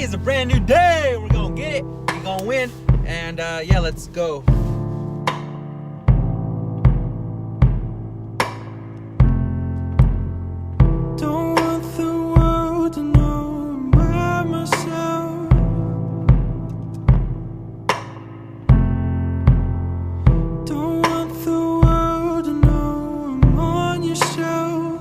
It's a brand new day. We're gonna get it. We're gonna win. And yeah, let's go. Don't want the world to know I'm by myself. Don't want the world to know I'm on your shelf.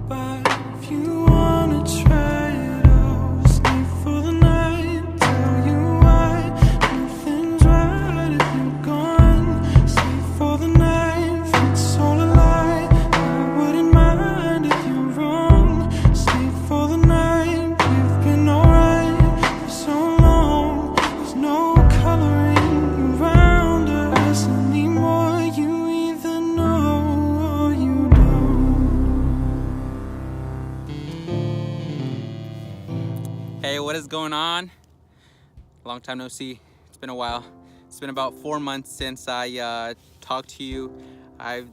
But if you wanna try it, I'll stay for the night. Tell you why nothing's right if you're gone. Stay for the night, if it's all a lie. I wouldn't mind if you're wrong. Stay for the night, we've been alright for so long. There's no coloring around us anymore. You either know or you don't. Hey, what is going on? Long time no see. It's been a while. It's been about 4 months since I talked to you.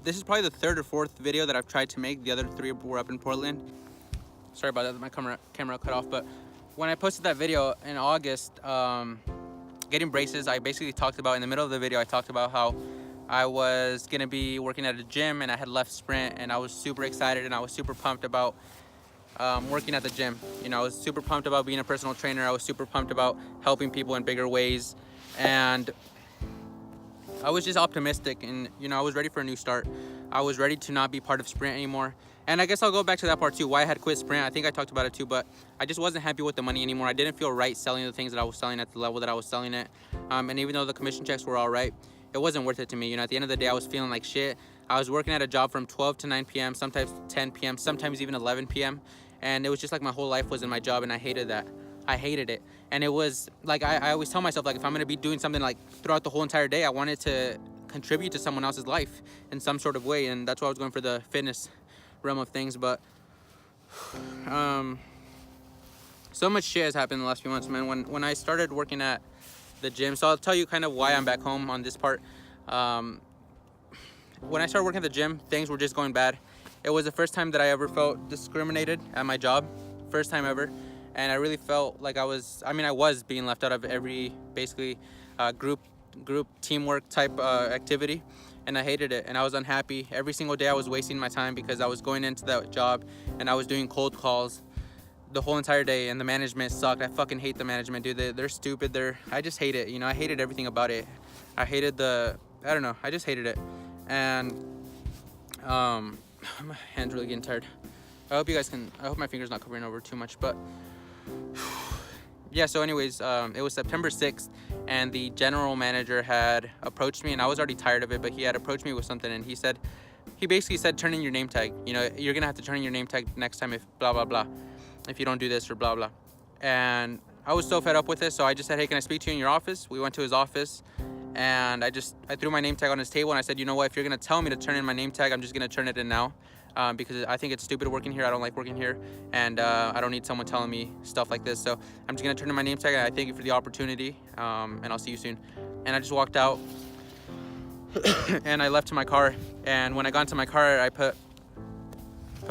This is probably the third or fourth video that I've tried to make. The other three were up in Portland. Sorry about that, my camera cut off. But when I posted that video in August, getting braces, I basically talked about, in the middle of the video, I talked about how I was gonna be working at a gym and I had left Sprint, and I was super excited and I was super pumped about working at the gym. You know, I was super pumped about being a personal trainer. I was super pumped about helping people in bigger ways, and I was just optimistic, and you know, I was ready for a new start. I was ready to not be part of Sprint anymore. And I guess I'll go back to that part too, why I had quit Sprint. I think I talked about it too, but I just wasn't happy with the money anymore. I didn't feel right selling the things that I was selling at the level that I was selling it. And even though the commission checks were all right, it wasn't worth it to me. You know, at the end of the day, I was feeling like shit. I was working at a job from 12 to 9 p.m., sometimes 10 p.m., sometimes even 11 p.m. And it was just like my whole life was in my job, and I hated that. I hated it. And it was like, I always tell myself, like, if I'm gonna be doing something like throughout the whole entire day, I wanted to contribute to someone else's life in some sort of way. And that's why I was going for the fitness realm of things. But so much shit has happened in the last few months, man. When I started working at the gym, so I'll tell you kind of why I'm back home on this part. When I started working at the gym, things were just going bad. It was the first time that I ever felt discriminated at my job, first time ever. And I really felt like I was being left out of every, basically, group teamwork type activity. And I hated it, and I was unhappy. Every single day I was wasting my time because I was going into that job and I was doing cold calls the whole entire day, and the management sucked. I fucking hate the management, dude. They're stupid. I just hate it. You know, I hated everything about it. I hated I don't know, I just hated it. And my hand's really getting tired. I hope my finger's not covering over too much, but yeah, so anyways, it was September 6th, and the general manager had approached me, and I was already tired of it, but he had approached me with something, and he basically said, turn in your name tag. You know, you're gonna have to turn in your name tag next time if blah, blah, blah, if you don't do this or blah, blah. And I was so fed up with this, so I just said, hey, can I speak to you in your office? We went to his office, and I threw my name tag on his table, and I said, you know what, if you're gonna tell me to turn in my name tag, I'm just gonna turn it in now. Because I think it's stupid working here. I don't like working here, and I don't need someone telling me stuff like this. So I'm just gonna turn in my name tag, and I thank you for the opportunity, and I'll see you soon. And I just walked out, and I left to my car. And when I got into my car, I put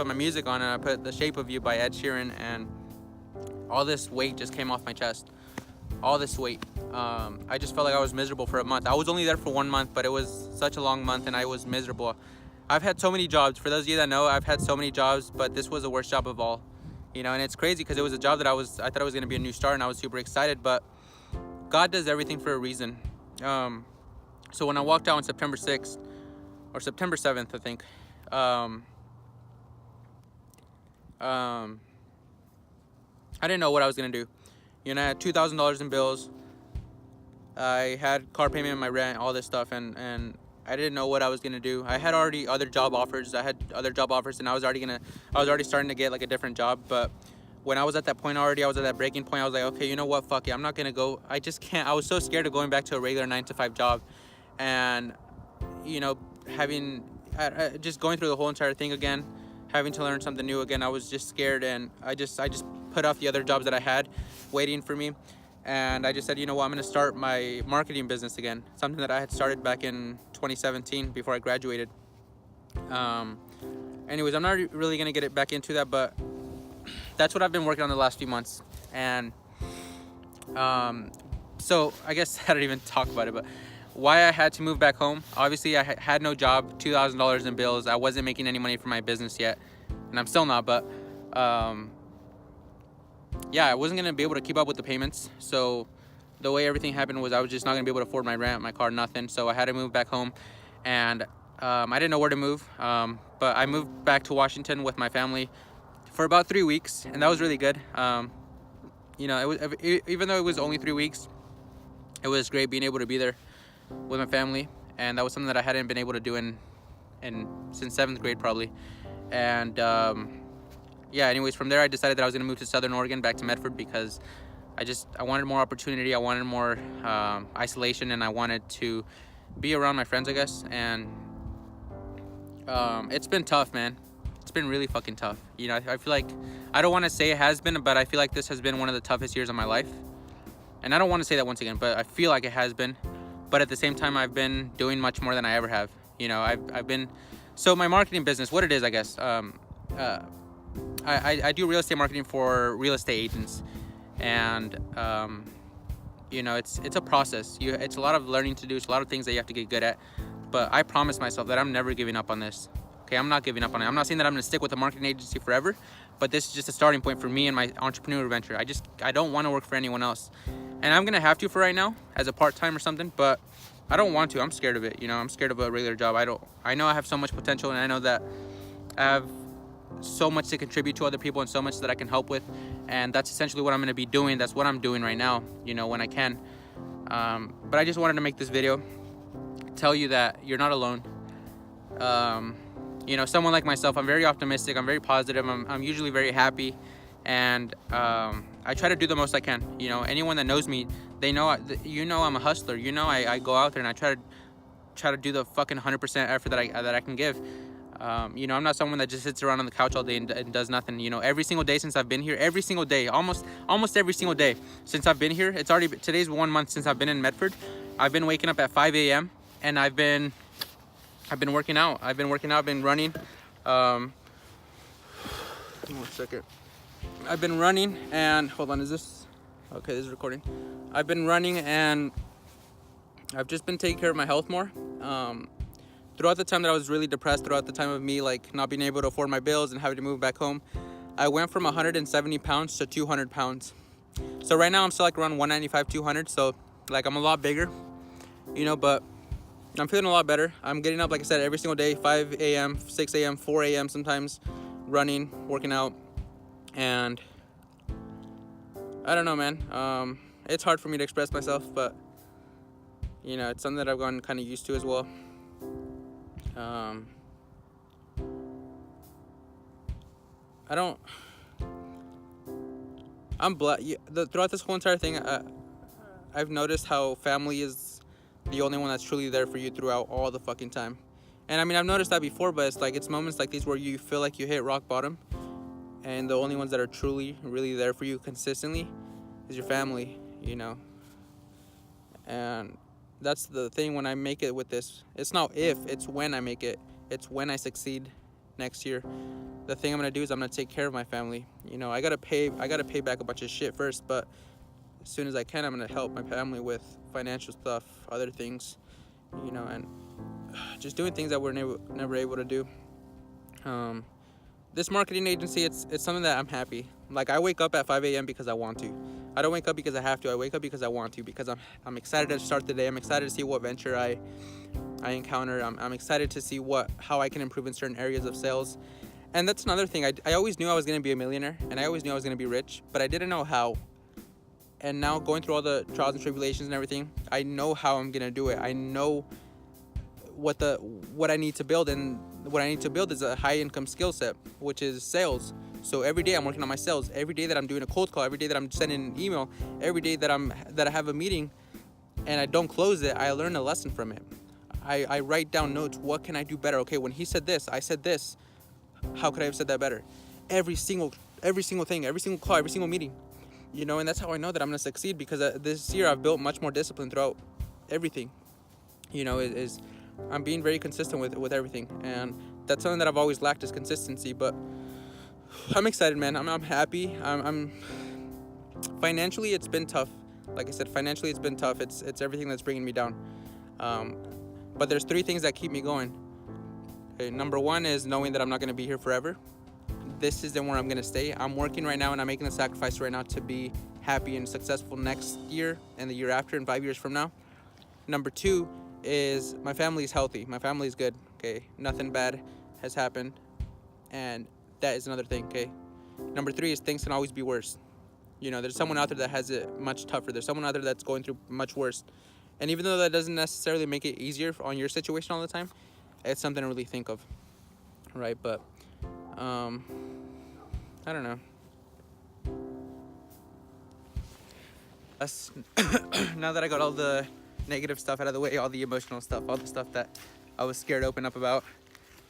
my music on, and I put "The Shape of You" by Ed Sheeran, and all this weight just came off my chest. All this weight. I just felt like I was miserable for a month. I was only there for 1 month, but it was such a long month, and I was miserable. I've had so many jobs. For those of you that know, I've had so many jobs, but this was the worst job of all. You know, and it's crazy because it was a job that I thought it was gonna be a new start, and I was super excited, but God does everything for a reason. So when I walked out on September 6th, or September 7th, I think, I didn't know what I was gonna do. You know, I had $2,000 in bills. I had car payment and my rent, all this stuff, and I didn't know what I was gonna do. I had already other job offers. And I was already starting to get like a different job. But when I was at that point already, I was at that breaking point. I was like, okay, you know what? Fuck it. I'm not gonna go. I just can't. I was so scared of going back to a regular 9-to-5 job, and you know, just going through the whole entire thing again, having to learn something new again. I was just scared, and I just put off the other jobs that I had waiting for me. And I just said, you know what, I'm gonna start my marketing business again. Something that I had started back in 2017 before I graduated. Anyways, I'm not really gonna get it back into that, but that's what I've been working on the last few months. And so I guess I didn't even talk about it, but why I had to move back home. Obviously, I had no job, $2,000 in bills. I wasn't making any money for my business yet, and I'm still not. But yeah, I wasn't gonna be able to keep up with the payments. So the way everything happened was I was just not gonna be able to afford my rent, my car, nothing. So I had to move back home, and I didn't know where to move. But I moved back to Washington with my family for about 3 weeks, and that was really good. You know, even though it was only 3 weeks, it was great being able to be there with my family, and that was something that I hadn't been able to do in since 7th grade probably. And yeah, anyways, from there I decided that I was gonna move to Southern Oregon, back to Medford, because I wanted more opportunity, I wanted more isolation, and I wanted to be around my friends, I guess. And it's been tough, man. It's been really fucking tough. You know, I feel like, I don't want to say it has been, but I feel like this has been one of the toughest years of my life. And I don't want to say that once again, but I feel like it has been. But at the same time, I've been doing much more than I ever have. You know, I've been, so my marketing business, what it is, I guess, I do real estate marketing for real estate agents. And you know, it's a process. It's a lot of learning to do. It's a lot of things that you have to get good at. But I promised myself that I'm never giving up on this. Okay, I'm not giving up on it. I'm not saying that I'm gonna stick with the marketing agency forever, but this is just a starting point for me and my entrepreneur venture. I don't want to work for anyone else, and I'm gonna have to for right now as a part-time or something. But I don't want to. I'm scared of it. You know, I'm scared of a regular job. I know I have so much potential, and I know that I have so much to contribute to other people and so much that I can help with, and that's essentially what I'm going to be doing. That's what I'm doing right now, you know, when I can. But I just wanted to make this video, tell you that you're not alone. You know, someone like myself, I'm very optimistic, I'm very positive, I'm usually very happy, and I try to do the most I can. You know, anyone that knows me, they know, you know, I'm a hustler. You know, I go out there and I try to do the fucking 100% effort that I can give. You know, I'm not someone that just sits around on the couch all day and does nothing. You know, every single day since I've been here, every single day, almost every single day since I've been here, today's 1 month since I've been in Medford. I've been waking up at 5 a.m. and I've been working out. I've been running. 1 second. I've been running and, hold on, is this? Okay, this is recording. I've been running and I've just been taking care of my health more. Throughout the time that I was really depressed, throughout the time of me like not being able to afford my bills and having to move back home, I went from 170 pounds to 200 pounds. So right now I'm still like around 195, 200. So like I'm a lot bigger, you know, but I'm feeling a lot better. I'm getting up, like I said, every single day, 5 a.m., 6 a.m., 4 a.m. sometimes, running, working out. And I don't know, man. It's hard for me to express myself, but you know, it's something that I've gotten kind of used to as well. I'm blessed. Throughout this whole entire thing, I've noticed how family is the only one that's truly there for you throughout all the fucking time. And I mean, I've noticed that before, but it's moments like these where you feel like you hit rock bottom, and the only ones that are truly, really there for you consistently is your family, you know. And that's the thing when I make it with this. It's not if, it's when I make it. It's when I succeed next year. The thing I'm gonna do is I'm gonna take care of my family. You know, I gotta pay back a bunch of shit first, but as soon as I can, I'm gonna help my family with financial stuff, other things, you know, and just doing things that we're never able to do. This marketing agency, it's something that I'm happy. Like, I wake up at 5 a.m. because I want to. I don't wake up because I have to. I wake up because I want to, because I'm excited to start the day. I'm excited to see what venture I encounter. I'm excited to see how I can improve in certain areas of sales. And that's another thing. I always knew I was going to be a millionaire, and I always knew I was going to be rich, but I didn't know how. And now, going through all the trials and tribulations and everything, I know how I'm going to do it. I know what I need to build, and what I need to build is a high income skill set, which is sales. So every day I'm working on my sales. Every day that I'm doing a cold call, every day that I'm sending an email, every day that I have a meeting and I don't close it, I learn a lesson from it. I write down notes. What can I do better? Okay, when he said this, I said this. How could I have said that better? Every single thing, every single call, every single meeting, you know. And that's how I know that I'm gonna succeed, because this year I've built much more discipline throughout everything. You know, I'm being very consistent with everything, and that's something that I've always lacked, is consistency. But I'm excited, man. I'm happy. I'm financially it's been tough. Like I said, financially it's been tough. It's everything that's bringing me down. But there's 3 things that keep me going. Okay, number 1 is knowing that I'm not going to be here forever. This isn't where I'm going to stay. I'm working right now and I'm making the sacrifice right now to be happy and successful next year and the year after and 5 years from now. Number 2 is my family is healthy. My family is good. Okay, nothing bad has happened, and that is another thing. Okay, number 3 is things can always be worse. You know, there's someone out there that has it much tougher. There's someone out there that's going through much worse. And even though that doesn't necessarily make it easier on your situation all the time, it's something to really think of, right? But I don't know. Now that I got all the negative stuff out of the way, all the emotional stuff, all the stuff that I was scared to open up about.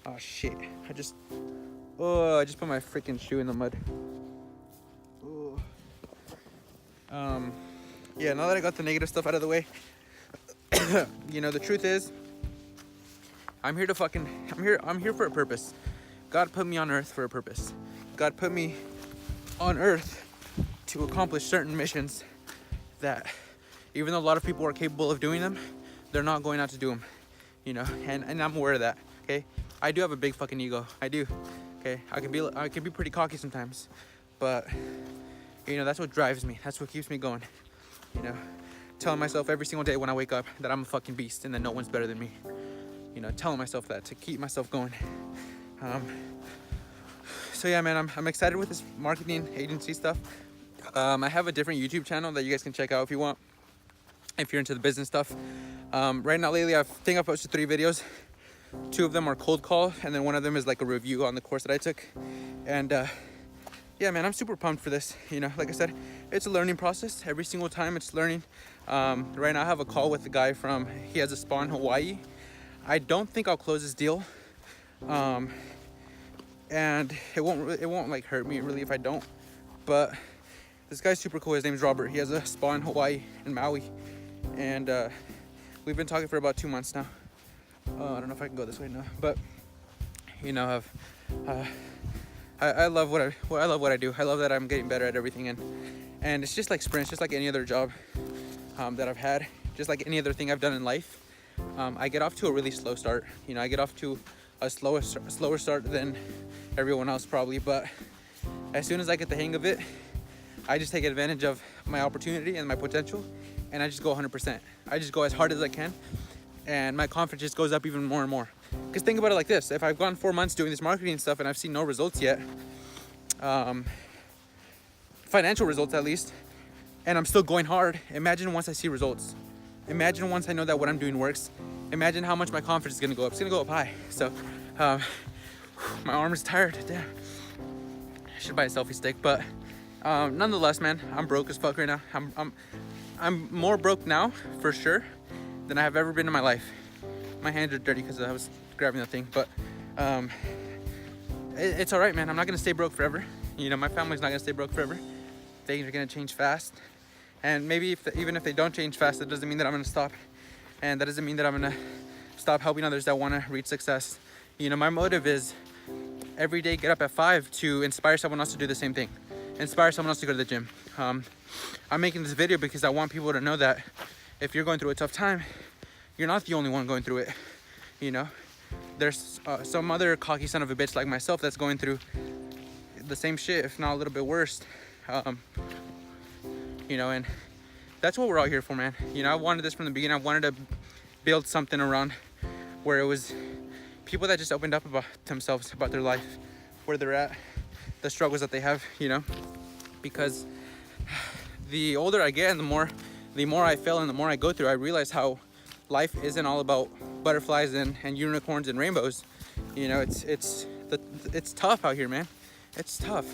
Oh shit! I just put my freaking shoe in the mud. Yeah. Now that I got the negative stuff out of the way, you know, the truth is, I'm here for a purpose. God put me on earth for a purpose. God put me on earth to accomplish certain missions that, even though a lot of people are capable of doing them, they're not going out to do them, you know, and I'm aware of that. Okay, I do have a big fucking ego. I do. Okay, I can be pretty cocky sometimes, but you know, that's what drives me. That's what keeps me going. You know, telling myself every single day when I wake up that I'm a fucking beast and that no one's better than me. You know, telling myself that to keep myself going. So yeah, man, I'm excited with this marketing agency stuff. I have a different YouTube channel that you guys can check out if you want, if you're into the business stuff. Right now, lately, I think I've posted 3 videos. 2 of them are cold call, and then 1 of them is like a review on the course that I took. And yeah, man, I'm super pumped for this. You know, like I said, it's a learning process. Every single time it's learning. Right now I have a call with the guy he has a spa in Hawaii. I don't think I'll close this deal. And it won't like hurt me really if I don't. But this guy's super cool. His name's Robert. He has a spa in Hawaii, in Maui. And we've been talking for about 2 months now. I don't know if I can go this way now, but you know, I love what I do. I love that I'm getting better at everything, and it's just like sprints, just like any other job that I've had, just like any other thing I've done in life. I get off to a really slow start. You know, I get off to a slower start than everyone else probably, but as soon as I get the hang of it, I just take advantage of my opportunity and my potential, and I just go 100%. I just go as hard as I can, and my confidence just goes up even more and more. Because think about it like this: if I've gone 4 months doing this marketing stuff and I've seen no results yet, financial results at least, and I'm still going hard, imagine once I see results. Imagine once I know that what I'm doing works. Imagine how much my confidence is gonna go up. It's gonna go up high. So, my arm is tired. Damn. I should buy a selfie stick, but nonetheless, man, I'm broke as fuck right now. I'm more broke now for sure than I have ever been in my life. My hands are dirty because I was grabbing the thing, but it's all right, man. I'm not gonna stay broke forever. You know, my family's not gonna stay broke forever. Things are gonna change fast, and maybe even if they don't change fast, that doesn't mean that I'm gonna stop, and that doesn't mean that I'm gonna stop helping others that want to reach success. You know, my motive is every day get up at 5 to inspire someone else to do the same thing, inspire someone else to go to the gym. I'm making this video because I want people to know that if you're going through a tough time, you're not the only one going through it. You know, there's some other cocky son of a bitch like myself that's going through the same shit, if not a little bit worse. You know, and that's what we're out here for, man. You know, I wanted this from the beginning. I wanted to build something around where it was people that just opened up about themselves, about their life, where they're at, the struggles that they have, you know, because the older I get and the more I fail and the more I go through, I realize how life isn't all about butterflies and unicorns and rainbows. You know, it's tough out here, man. It's tough.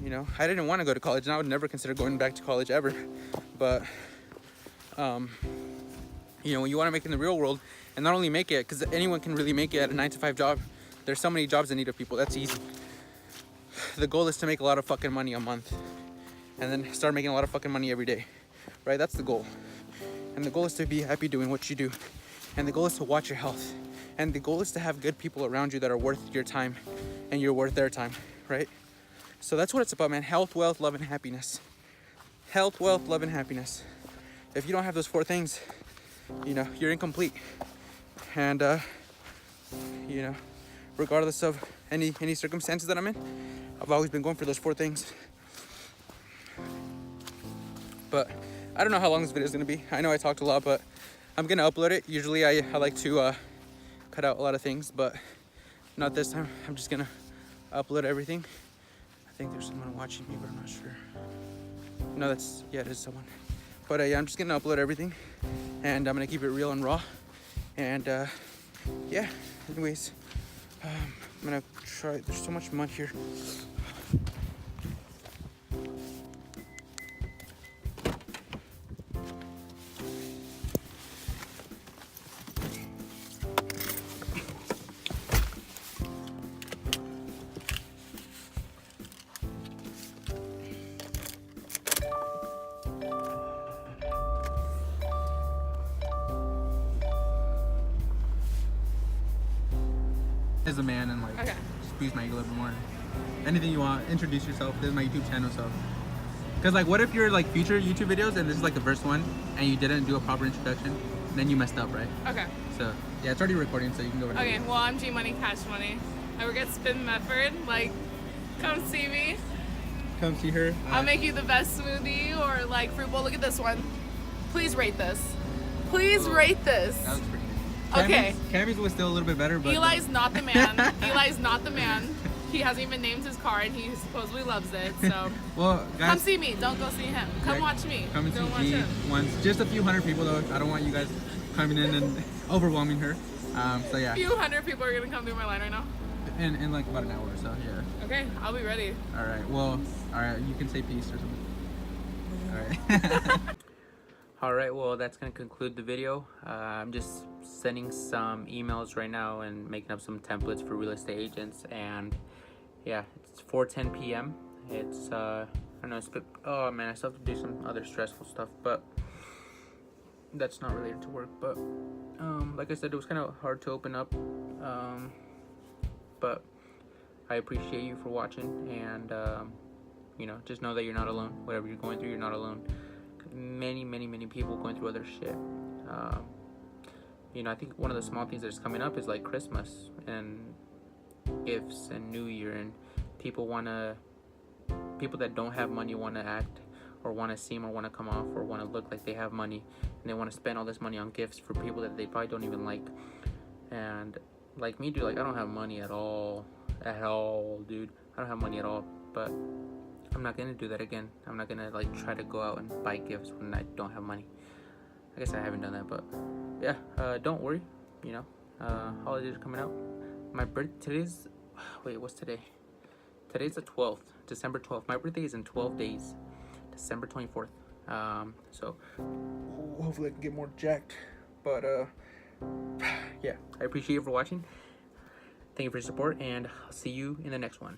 You know, I didn't want to go to college, and I would never consider going back to college ever. But, you know, when you want to make it in the real world, and not only make it, because anyone can really make it at a 9-to-5 job. There's so many jobs in need of people. That's easy. The goal is to make a lot of fucking money a month, and then start making a lot of fucking money every day, right? That's the goal. And the goal is to be happy doing what you do. And the goal is to watch your health. And the goal is to have good people around you that are worth your time, and you're worth their time, right? So that's what it's about, man. Health, wealth, love, and happiness. health, wealth, love, and happiness. If you don't have those 4 things, you know, you're incomplete. And you know, regardless of any circumstances that I'm in, I've always been going for those 4 things. But I don't know how long this video is gonna be. I know I talked a lot, but I'm gonna upload it. Usually I like to cut out a lot of things, but not this time. I'm just gonna upload everything. I think there's someone watching me, but I'm not sure. No, it is someone. But yeah, I'm just gonna upload everything, and I'm gonna keep it real and raw. And yeah, anyways, I'm gonna try. There's so much mud here. As a man and like just boost my ego a little bit more. Anything you want, introduce yourself. This is my YouTube channel, so because like what if you're like future YouTube videos and this is like the first one and you didn't do a proper introduction, then you messed up, right? Okay. So yeah, it's already recording, so you can go ahead. Okay, well, I'm G Money Cash Money. I work at Spin Medford. Like, come see me. Come see her. I'll make you the best smoothie or like fruit bowl. Look at this one. Please rate this. Please rate this. That looks pretty good. Okay. Cammy's was still a little bit better, but Eli's not the man. Eli's not the man. He hasn't even named his car and he supposedly loves it. So well, guys, come see me. Don't go see him. Come watch me. Come and Don't see watch G him. once. Just a few hundred people though. I don't want you guys coming in and overwhelming her. So yeah. A few hundred people are gonna come through my line right now. In like about an hour or so. Yeah. Okay, I'll be ready. All right. Well, all right. You can say peace or something. All right. All right, well, that's going to conclude the video. I'm just sending some emails right now and making up some templates for real estate agents. And yeah, it's 4:10 p.m. It's, I don't know, oh man, I still have to do some other stressful stuff, but that's not related to work. But like I said, it was kind of hard to open up. But I appreciate you for watching. And, you know, just know that you're not alone. Whatever you're going through, you're not alone. Many people going through other shit. You know, I think one of the small things that's coming up is like Christmas and gifts and New Year, and people that don't have money want to act or want to seem or want to come off or want to look like they have money, and they want to spend all this money on gifts for people that they probably don't even like. And like me, dude, like I don't have money at all, dude. I don't have money at all, but I'm not gonna do that again. I'm not gonna like try to go out and buy gifts when I don't have money. I guess I haven't done that, but yeah, don't worry, you know, holidays are coming out. My what's today? Today's the 12th, December 12th. My birthday is in 12 days, December 24th. So hopefully I can get more jacked, but yeah, I appreciate you for watching. Thank you for your support, and I'll see you in the next one.